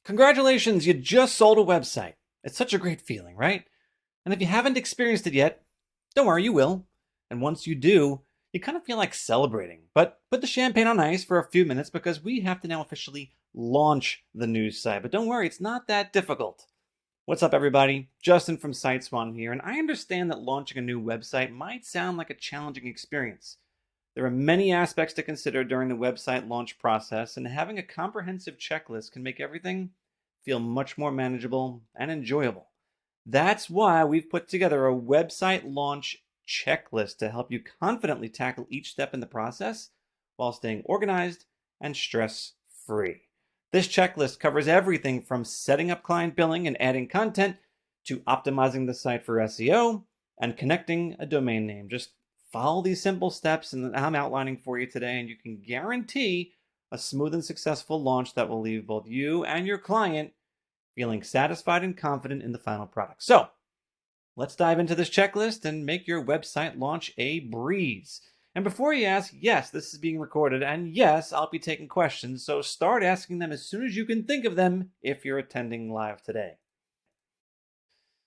Congratulations, you just sold a website. It's such a great feeling, right? And if you haven't experienced it yet, don't worry, you will. And once you do, you kind of feel like celebrating. But put the champagne on ice for a few minutes because we have to now officially launch the new site. But don't worry, it's not that difficult. What's up, everybody? Justin from SiteSwan here, and I understand that launching a new website might sound like a challenging experience. There are many aspects to consider during the website launch process, and having a comprehensive checklist can make everything feel much more manageable and enjoyable. That's why we've put together a website launch checklist to help you confidently tackle each step in the process while staying organized and stress-free. This checklist covers everything from setting up client billing and adding content to optimizing the site for SEO and connecting a domain name. Just follow these simple steps and I'm outlining for you today, and you can guarantee a smooth and successful launch that will leave both you and your client feeling satisfied and confident in the final product. So let's dive into this checklist and make your website launch a breeze. And before you ask, yes, this is being recorded, and yes, I'll be taking questions, so start asking them as soon as you can think of them if you're attending live today.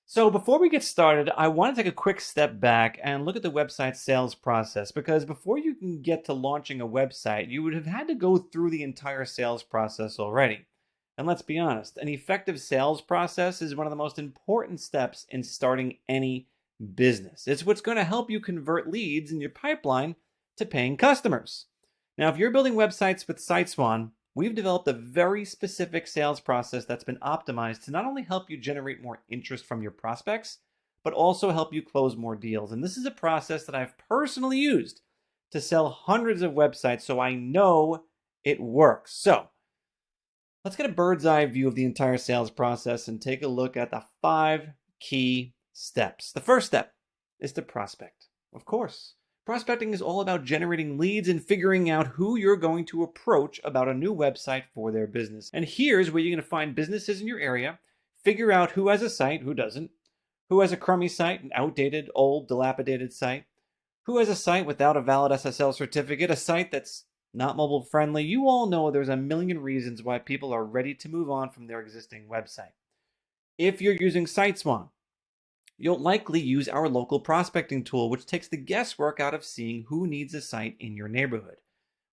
So before we get started, I want to take a quick step back and look at the website sales process, because before you can get to launching a website, you would have had to go through the entire sales process already. And let's be honest, an effective sales process is one of the most important steps in starting any business. It's what's going to help you convert leads in your pipeline to paying customers. Now, if you're building websites with SiteSwan, we've developed a very specific sales process that's been optimized to not only help you generate more interest from your prospects, but also help you close more deals. And this is a process that I've personally used to sell hundreds of websites, so I know it works. So let's get a bird's eye view of the entire sales process and take a look at the 5 key steps. The first step is to prospect. Of course, prospecting is all about generating leads and figuring out who you're going to approach about a new website for their business. And here's where you're going to find businesses in your area, figure out who has a site, who doesn't, who has a crummy site, an outdated, old, dilapidated site, who has a site without a valid SSL certificate, a site that's not mobile friendly. You all know there's a million reasons why people are ready to move on from their existing website. If you're using SiteSwan, you'll likely use our local prospecting tool, which takes the guesswork out of seeing who needs a site in your neighborhood.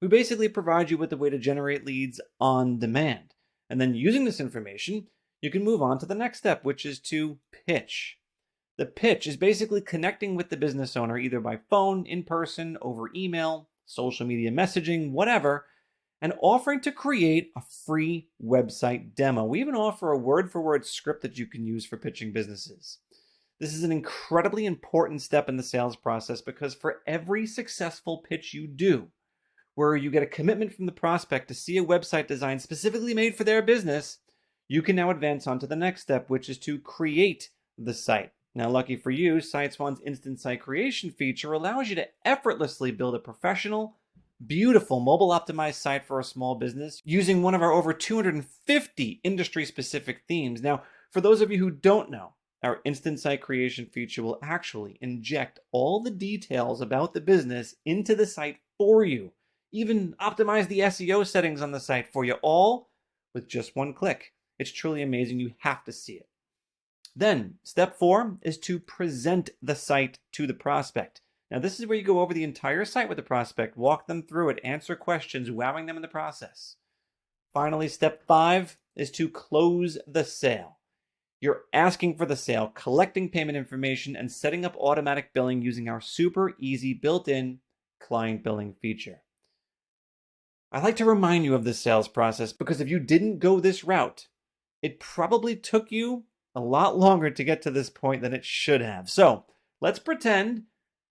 We basically provide you with a way to generate leads on demand. And then using this information, you can move on to the next step, which is to pitch. The pitch is basically connecting with the business owner either by phone, in person, over email, social media messaging, whatever, and offering to create a free website demo. We even offer a word-for-word script that you can use for pitching businesses. This is an incredibly important step in the sales process because for every successful pitch you do, where you get a commitment from the prospect to see a website design specifically made for their business, you can now advance on to the next step, which is to create the site. Now, lucky for you, SiteSwan's instant site creation feature allows you to effortlessly build a professional, beautiful mobile-optimized site for a small business using one of our over 250 industry-specific themes. Now, for those of you who don't know, our instant site creation feature will actually inject all the details about the business into the site for you, even optimize the SEO settings on the site for you, all with just one click. It's truly amazing. You have to see it. Then, step 4 is to present the site to the prospect. Now, this is where you go over the entire site with the prospect, walk them through it, answer questions, wowing them in the process. Finally, step 5 is to close the sale. You're asking for the sale, collecting payment information, and setting up automatic billing using our super easy built-in client billing feature. I like to remind you of this sales process because if you didn't go this route, it probably took you a lot longer to get to this point than it should have. So let's pretend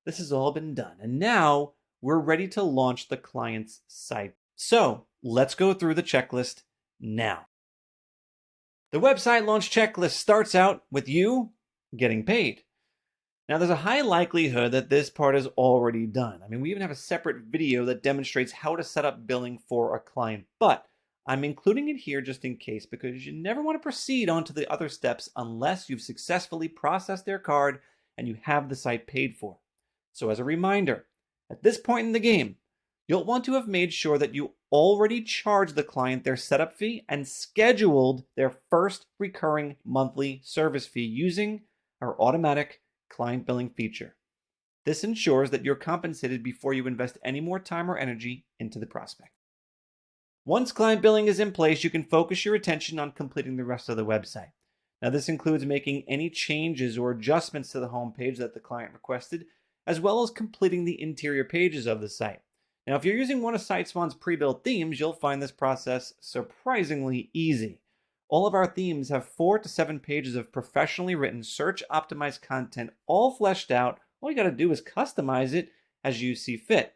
this has all been done. And now we're ready to launch the client's site. So let's go through the checklist now. The website launch checklist starts out with you getting paid. Now, there's a high likelihood that this part is already done. I mean, we even have a separate video that demonstrates how to set up billing for a client, but I'm including it here just in case because you never want to proceed on to the other steps unless you've successfully processed their card and you have the site paid for. So as a reminder, at this point in the game, you'll want to have made sure that you already charged the client their setup fee and scheduled their first recurring monthly service fee using our automatic client billing feature. This ensures that you're compensated before you invest any more time or energy into the prospect. Once client billing is in place, you can focus your attention on completing the rest of the website. Now, this includes making any changes or adjustments to the homepage that the client requested, as well as completing the interior pages of the site. Now, if you're using one of SiteSwan's pre-built themes, you'll find this process surprisingly easy. All of our themes have 4 to 7 pages of professionally written, search-optimized content, all fleshed out. All you got to do is customize it as you see fit.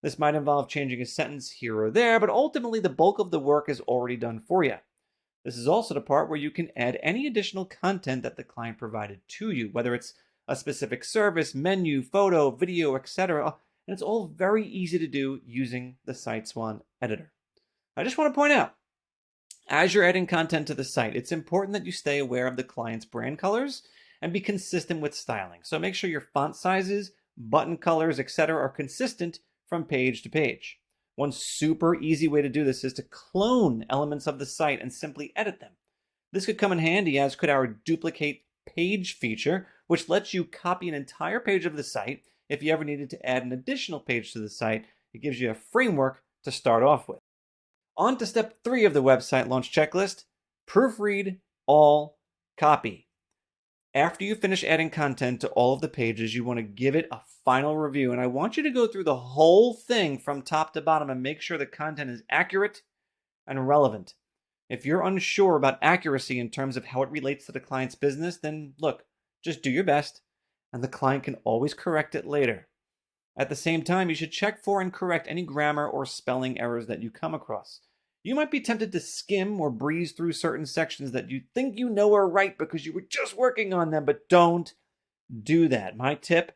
This might involve changing a sentence here or there, but ultimately the bulk of the work is already done for you. This is also the part where you can add any additional content that the client provided to you, whether it's a specific service, menu, photo, video, etc. And it's all very easy to do using the SiteSwan editor. I just want to point out, as you're adding content to the site, it's important that you stay aware of the client's brand colors and be consistent with styling. So make sure your font sizes, button colors, etc. are consistent from page to page. One super easy way to do this is to clone elements of the site and simply edit them. This could come in handy, as could our duplicate page feature, which lets you copy an entire page of the site. If you ever needed to add an additional page to the site, it gives you a framework to start off with. On to step 3 of the website launch checklist: proofread all copy. After you finish adding content to all of the pages, you want to give it a final review. And I want you to go through the whole thing from top to bottom and make sure the content is accurate and relevant. If you're unsure about accuracy in terms of how it relates to the client's business, then look, just do your best, and the client can always correct it later. At the same time, you should check for and correct any grammar or spelling errors that you come across. You might be tempted to skim or breeze through certain sections that you think you know are right because you were just working on them, but don't do that. My tip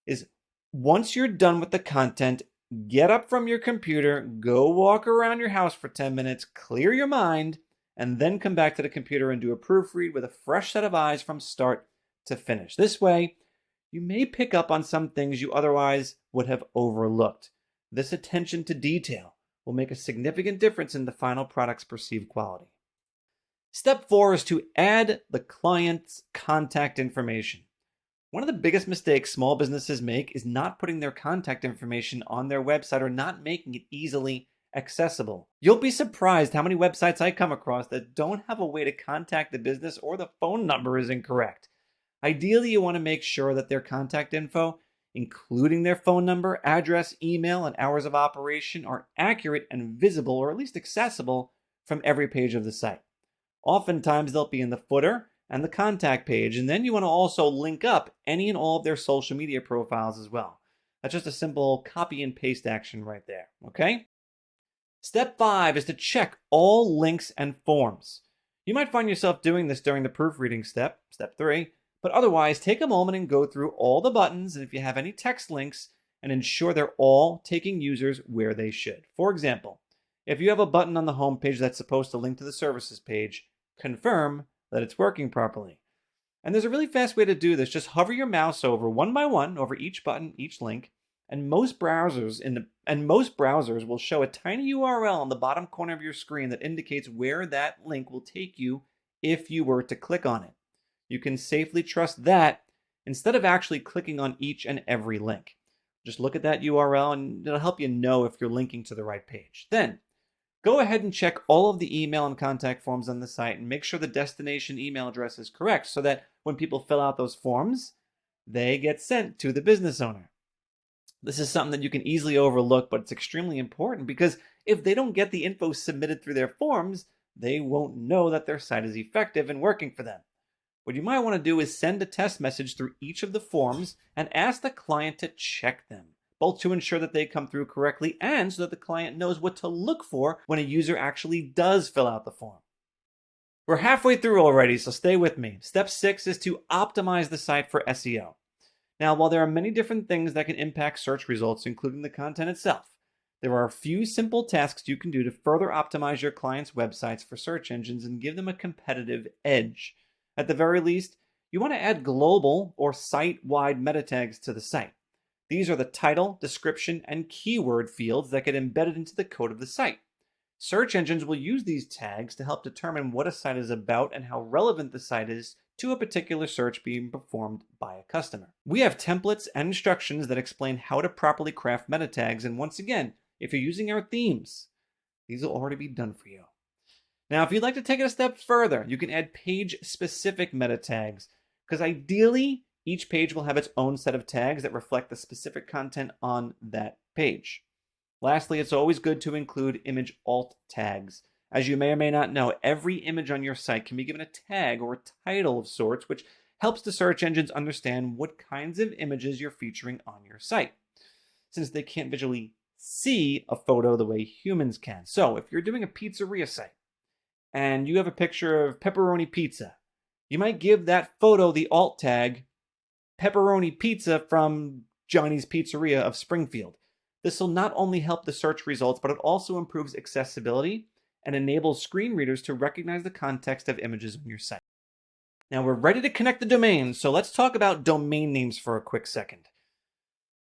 is, once you're done with the content, get up from your computer, go walk around your house for 10 minutes, clear your mind, and then come back to the computer and do a proofread with a fresh set of eyes from start to finish. This way, you may pick up on some things you otherwise would have overlooked. This attention to detail will make a significant difference in the final product's perceived quality. Step 4 is to add the client's contact information. One of the biggest mistakes small businesses make is not putting their contact information on their website or not making it easily accessible. You'll be surprised how many websites I come across that don't have a way to contact the business, or the phone number is incorrect. Ideally, you want to make sure that their contact info, including their phone number, address, email, and hours of operation, are accurate and visible, or at least accessible, from every page of the site. Oftentimes, they'll be in the footer and the contact page, and then you want to also link up any and all of their social media profiles as well. That's just a simple copy and paste action right there, okay? Step 5 is to check all links and forms. You might find yourself doing this during the proofreading step, step 3, but otherwise take a moment and go through all the buttons, and if you have any text links, and ensure they're all taking users where they should. For example, if you have a button on the home page that's supposed to link to the services page, confirm that it's working properly. And there's a really fast way to do this. Just hover your mouse over one by one over each button, each link, and most browsers will show a tiny URL on the bottom corner of your screen that indicates where that link will take you if you were to click on it. You can safely trust that instead of actually clicking on each and every link. Just look at that URL and it'll help you know if you're linking to the right page. Then, go ahead and check all of the email and contact forms on the site and make sure the destination email address is correct so that when people fill out those forms, they get sent to the business owner. This is something that you can easily overlook, but it's extremely important because if they don't get the info submitted through their forms, they won't know that their site is effective and working for them. What you might want to do is send a test message through each of the forms and ask the client to check them, both to ensure that they come through correctly and so that the client knows what to look for when a user actually does fill out the form. We're halfway through already, so stay with me. Step 6 is to optimize the site for SEO. Now, while there are many different things that can impact search results, including the content itself, there are a few simple tasks you can do to further optimize your clients' websites for search engines and give them a competitive edge. At the very least, you want to add global or site-wide meta tags to the site. These are the title, description, and keyword fields that get embedded into the code of the site. Search engines will use these tags to help determine what a site is about and how relevant the site is to a particular search being performed by a customer. We have templates and instructions that explain how to properly craft meta tags, and once again, if you're using our themes, these will already be done for you. Now, if you'd like to take it a step further, you can add page-specific meta tags, because ideally, each page will have its own set of tags that reflect the specific content on that page. Lastly, it's always good to include image alt tags. As you may or may not know, every image on your site can be given a tag or a title of sorts, which helps the search engines understand what kinds of images you're featuring on your site, since they can't visually see a photo the way humans can. So if you're doing a pizzeria site and you have a picture of pepperoni pizza, you might give that photo the alt tag pepperoni pizza from Johnny's Pizzeria of Springfield. This will not only help the search results, but it also improves accessibility and enables screen readers to recognize the context of images on your site. Now we're ready to connect the domain, so let's talk about domain names for a quick second.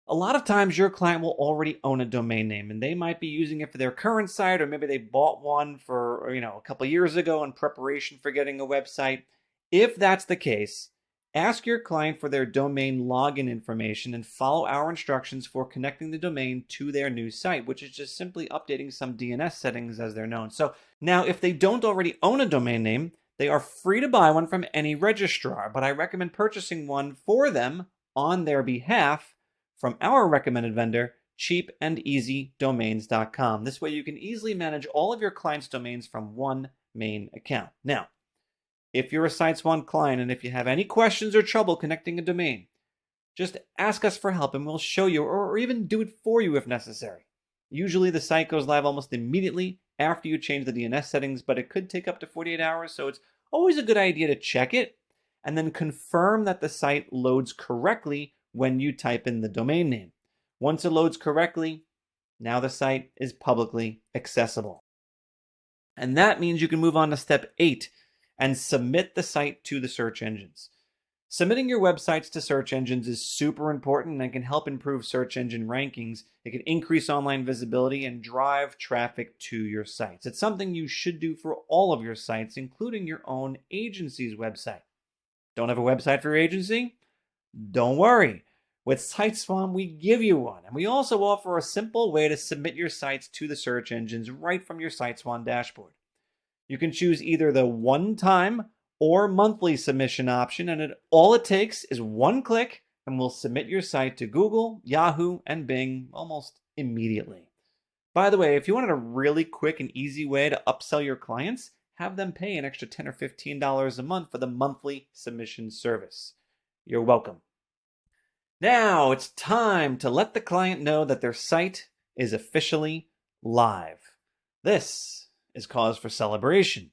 A lot of times your client will already own a domain name, and they might be using it for their current site, or maybe they bought one for, a couple years ago in preparation for getting a website. If that's the case, ask your client for their domain login information and follow our instructions for connecting the domain to their new site, which is just simply updating some DNS settings as they're known. So now, if they don't already own a domain name, they are free to buy one from any registrar, but I recommend purchasing one for them on their behalf from our recommended vendor, cheapandeasydomains.com. This way you can easily manage all of your clients' domains from one main account. Now, if you're a SitesOne client and if you have any questions or trouble connecting a domain, just ask us for help and we'll show you or even do it for you if necessary. Usually the site goes live almost immediately after you change the DNS settings, but it could take up to 48 hours, so it's always a good idea to check it and then confirm that the site loads correctly when you type in the domain name. Once it loads correctly, now the site is publicly accessible. And that means you can move on to step 8 and submit the site to the search engines. Submitting your websites to search engines is super important and can help improve search engine rankings. It can increase online visibility and drive traffic to your sites. It's something you should do for all of your sites, including your own agency's website. Don't have a website for your agency? Don't worry. With SitesOne, we give you one. And we also offer a simple way to submit your sites to the search engines right from your SitesOne dashboard. You can choose either the one-time or monthly submission option, and all it takes is one click, and we'll submit your site to Google, Yahoo, and Bing almost immediately. By the way, if you wanted a really quick and easy way to upsell your clients, have them pay an extra $10 or $15 a month for the monthly submission service. You're welcome. Now it's time to let the client know that their site is officially live. This is cause for celebration.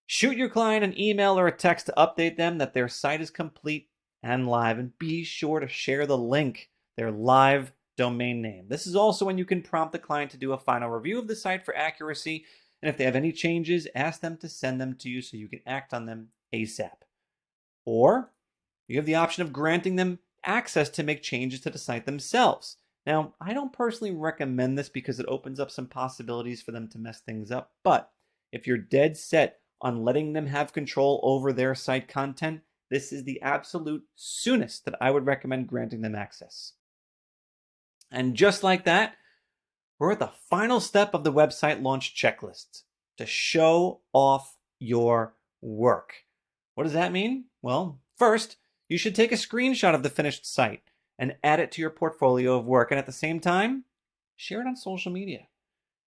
Shoot your client an email or a text to update them that their site is complete and live, and be sure to share the link, their live domain name. This is also when you can prompt the client to do a final review of the site for accuracy, and if they have any changes, ask them to send them to you so you can act on them ASAP. Or you have the option of granting them access to make changes to the site themselves. Now, I don't personally recommend this because it opens up some possibilities for them to mess things up, but if you're dead set on letting them have control over their site content, this is the absolute soonest that I would recommend granting them access. And just like that, we're at the final step of the website launch checklist, to show off your work. What does that mean? Well, first, you should take a screenshot of the finished site and add it to your portfolio of work, and at the same time, share it on social media.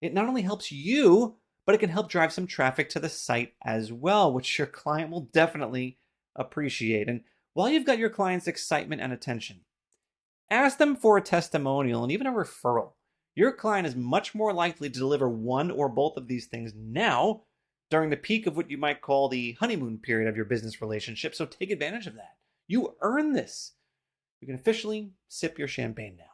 It not only helps you, but it can help drive some traffic to the site as well, which your client will definitely appreciate. And while you've got your client's excitement and attention, ask them for a testimonial and even a referral. Your client is much more likely to deliver one or both of these things now during the peak of what you might call the honeymoon period of your business relationship, so take advantage of that. You earn this. You can officially sip your champagne now.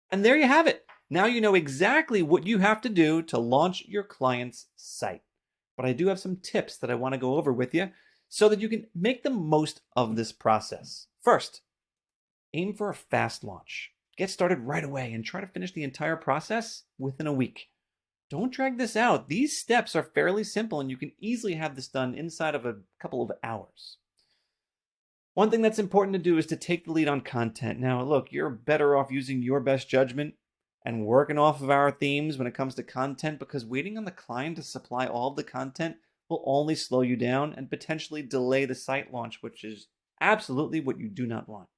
And there you have it. Now you know exactly what you have to do to launch your client's site. But I do have some tips that I want to go over with you so that you can make the most of this process. First, aim for a fast launch. Get started right away and try to finish the entire process within a week. Don't drag this out. These steps are fairly simple and you can easily have this done inside of a couple of hours. One thing that's important to do is to take the lead on content. Now, look, you're better off using your best judgment and working off of our themes when it comes to content, because waiting on the client to supply all of the content will only slow you down and potentially delay the site launch, which is absolutely what you do not want.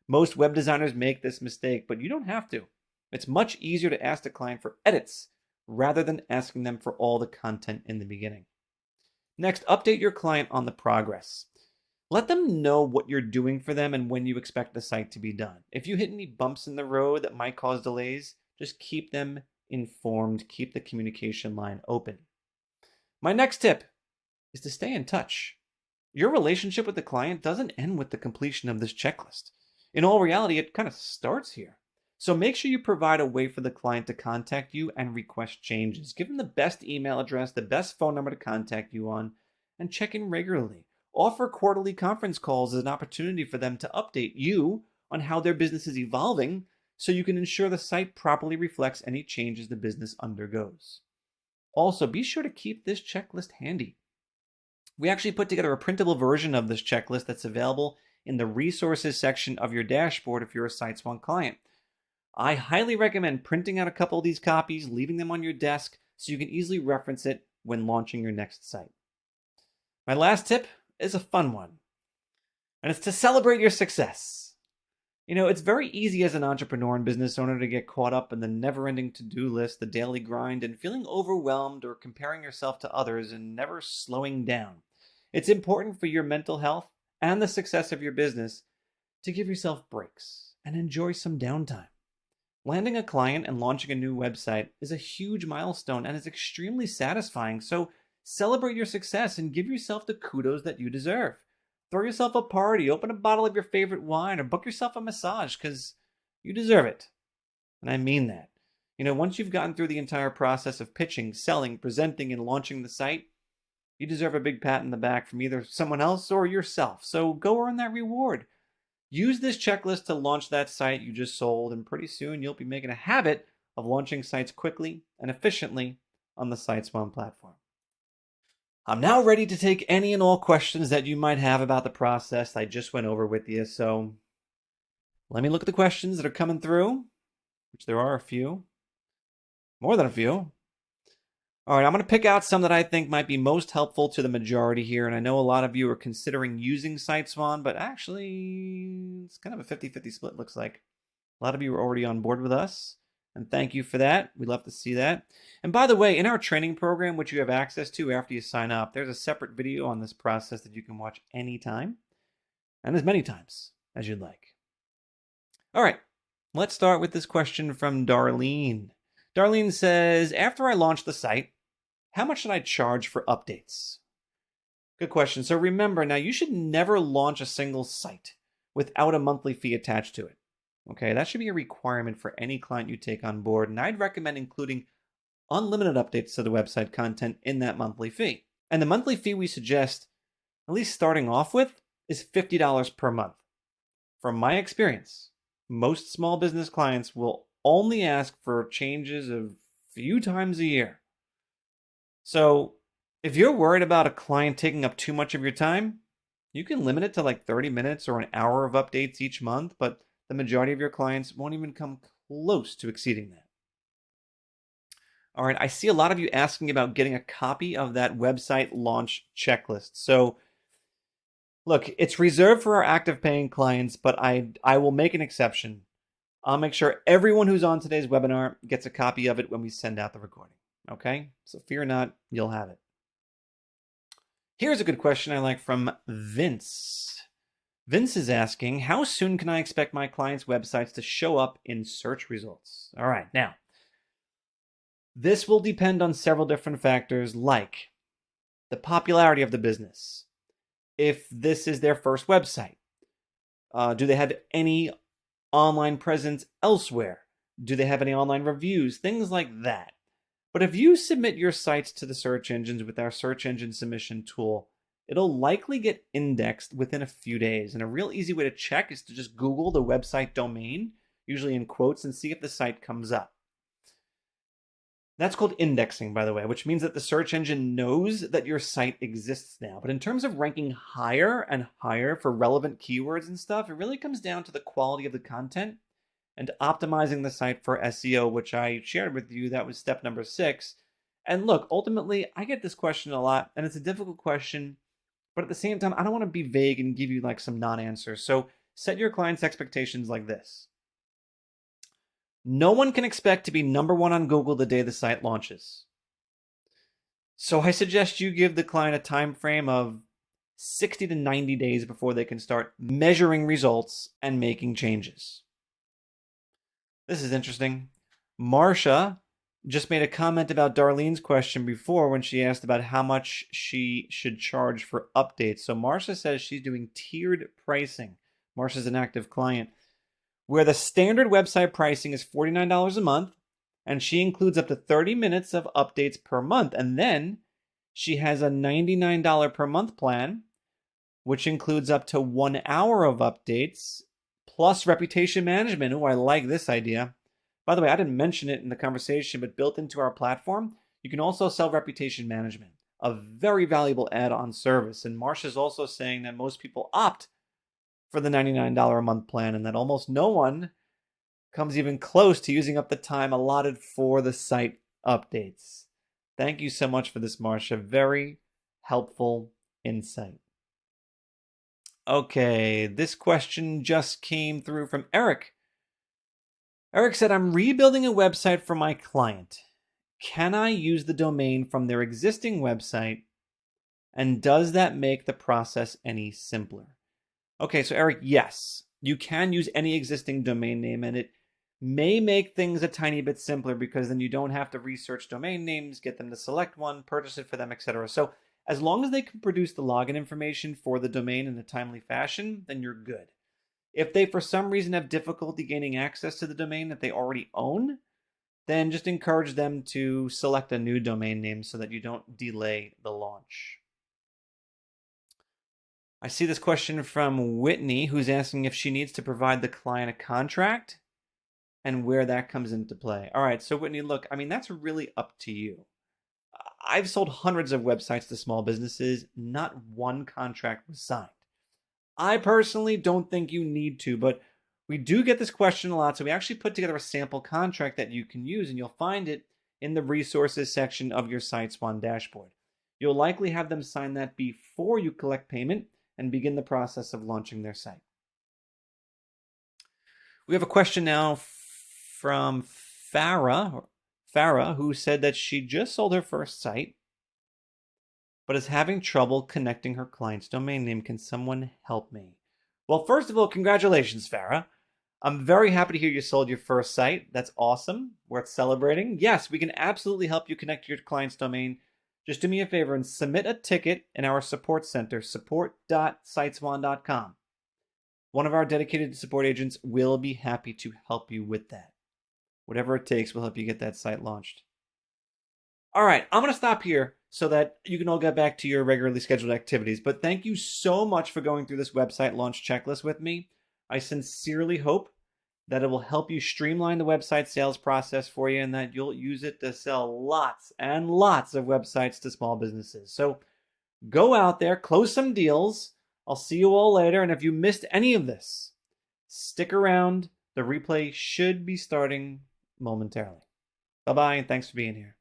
Most web designers make this mistake, but you don't have to. It's much easier to ask the client for edits rather than asking them for all the content in the beginning. Next, update your client on the progress. Let them know what you're doing for them and when you expect the site to be done. If you hit any bumps in the road that might cause delays, just keep them informed, keep the communication line open. My next tip is to stay in touch. Your relationship with the client doesn't end with the completion of this checklist. In all reality, it kind of starts here. So make sure you provide a way for the client to contact you and request changes. Give them the best email address, the best phone number to contact you on, and check in regularly. Offer quarterly conference calls as an opportunity for them to update you on how their business is evolving so you can ensure the site properly reflects any changes the business undergoes. Also, be sure to keep this checklist handy. We actually put together a printable version of this checklist that's available in the resources section of your dashboard if you're a SiteSwan client. I highly recommend printing out a couple of these copies, leaving them on your desk so you can easily reference it when launching your next site. My last tip is a fun one, and it's to celebrate your success. You know, it's very easy as an entrepreneur and business owner to get caught up in the never-ending to-do list, the daily grind, and feeling overwhelmed or comparing yourself to others and never slowing down. It's important for your mental health and the success of your business to give yourself breaks and enjoy some downtime. Landing a client and launching a new website is a huge milestone and is extremely satisfying, so celebrate your success and give yourself the kudos that you deserve. Throw yourself a party, open a bottle of your favorite wine, or book yourself a massage, because you deserve it. And I mean that. You know, once you've gotten through the entire process of pitching, selling, presenting, and launching the site, you deserve a big pat in the back from either someone else or yourself. So go earn that reward. Use this checklist to launch that site you just sold, and pretty soon you'll be making a habit of launching sites quickly and efficiently on the SiteSwan platform. I'm now ready to take any and all questions that you might have about the process I just went over with you. So let me look at the questions that are coming through, which there are a few, more than a few. All right, I'm going to pick out some that I think might be most helpful to the majority here. And I know a lot of you are considering using SiteSwan, but actually it's kind of a 50-50 split, looks like. A lot of you are already on board with us, and thank you for that. We'd love to see that. And by the way, in our training program, which you have access to after you sign up, there's a separate video on this process that you can watch anytime and as many times as you'd like. All right, let's start with this question from Darlene. Darlene says, after I launch the site, how much should I charge for updates? Good question. So remember, now you should never launch a single site without a monthly fee attached to it. Okay, that should be a requirement for any client you take on board, and I'd recommend including unlimited updates to the website content in that monthly fee. And the monthly fee we suggest, at least starting off with, is $50 per month. From my experience, most small business clients will only ask for changes a few times a year. So if you're worried about a client taking up too much of your time, you can limit it to like 30 minutes or an hour of updates each month, but the majority of your clients won't even come close to exceeding that. All right, I see a lot of you asking about getting a copy of that website launch checklist. So look, it's reserved for our active paying clients, but I will make an exception. I'll make sure everyone who's on today's webinar gets a copy of it when we send out the recording. Okay? So fear not, you'll have it. Here's a good question I like from Vince. Vince is asking, how soon can I expect my clients' websites to show up in search results? All right, now, this will depend on several different factors like the popularity of the business. If this is their first website, do they have any online presence elsewhere? Do they have any online reviews? Things like that. But if you submit your sites to the search engines with our search engine submission tool, it'll likely get indexed within a few days. And a real easy way to check is to just Google the website domain usually in quotes, and see if the site comes up. That's called indexing, by the way, which means that the search engine knows that your site exists now. But in terms of ranking higher and higher for relevant keywords and stuff, it really comes down to the quality of the content and optimizing the site for SEO, which I shared with you. That was step number 6. And look, ultimately, I get this question a lot, and it's a difficult question, but at the same time, I don't want to be vague and give you like some non-answers. So set your clients' expectations like this. No one can expect to be number 1 on Google the day the site launches. So I suggest you give the client a time frame of 60 to 90 days before they can start measuring results and making changes. This is interesting. Marsha just made a comment about Darlene's question before when she asked about how much she should charge for updates. So Marsha says she's doing tiered pricing. Marsha's an active client, where the standard website pricing is $49 a month, and she includes up to 30 minutes of updates per month. And then she has a $99 per month plan, which includes up to 1 hour of updates, plus reputation management. Oh, I like this idea. By the way, I didn't mention it in the conversation, but built into our platform, you can also sell reputation management, a very valuable add-on service. And Marsha's also saying that most people opt for the $99 a month plan, and that almost no one comes even close to using up the time allotted for the site updates. Thank you so much for this, Marsha. Very helpful insight. Okay, this question just came through from Eric. Eric said, I'm rebuilding a website for my client. Can I use the domain from their existing website? And does that make the process any simpler? Okay, so Eric, yes, you can use any existing domain name, and it may make things a tiny bit simpler because then you don't have to research domain names, get them to select one, purchase it for them, etc. So as long as they can produce the login information for the domain in a timely fashion, then you're good. If they, for some reason, have difficulty gaining access to the domain that they already own, then just encourage them to select a new domain name so that you don't delay the launch. I see this question from Whitney, who's asking if she needs to provide the client a contract and where that comes into play. All right, so Whitney, look, I mean, that's really up to you. I've sold hundreds of websites to small businesses. Not one contract was signed. I personally don't think you need to, but we do get this question a lot, so we actually put together a sample contract that you can use, and you'll find it in the resources section of your SiteSwan dashboard. You'll likely have them sign that before you collect payment and begin the process of launching their site. We have a question now from Farah, who said that she just sold her first site, but is having trouble connecting her client's domain name. Can someone help me? Well, first of all, congratulations, Farah. I'm very happy to hear you sold your first site. That's awesome. Worth celebrating. Yes, we can absolutely help you connect your client's domain. Just do me a favor and submit a ticket in our support center, support.siteswan.com. One of our dedicated support agents will be happy to help you with that. Whatever it takes will help you get that site launched. All right, I'm going to stop here so that you can all get back to your regularly scheduled activities. But thank you so much for going through this website launch checklist with me. I sincerely hope that it will help you streamline the website sales process for you and that you'll use it to sell lots and lots of websites to small businesses. So go out there, close some deals. I'll see you all later. And if you missed any of this, stick around. The replay should be starting momentarily. Bye-bye, and thanks for being here.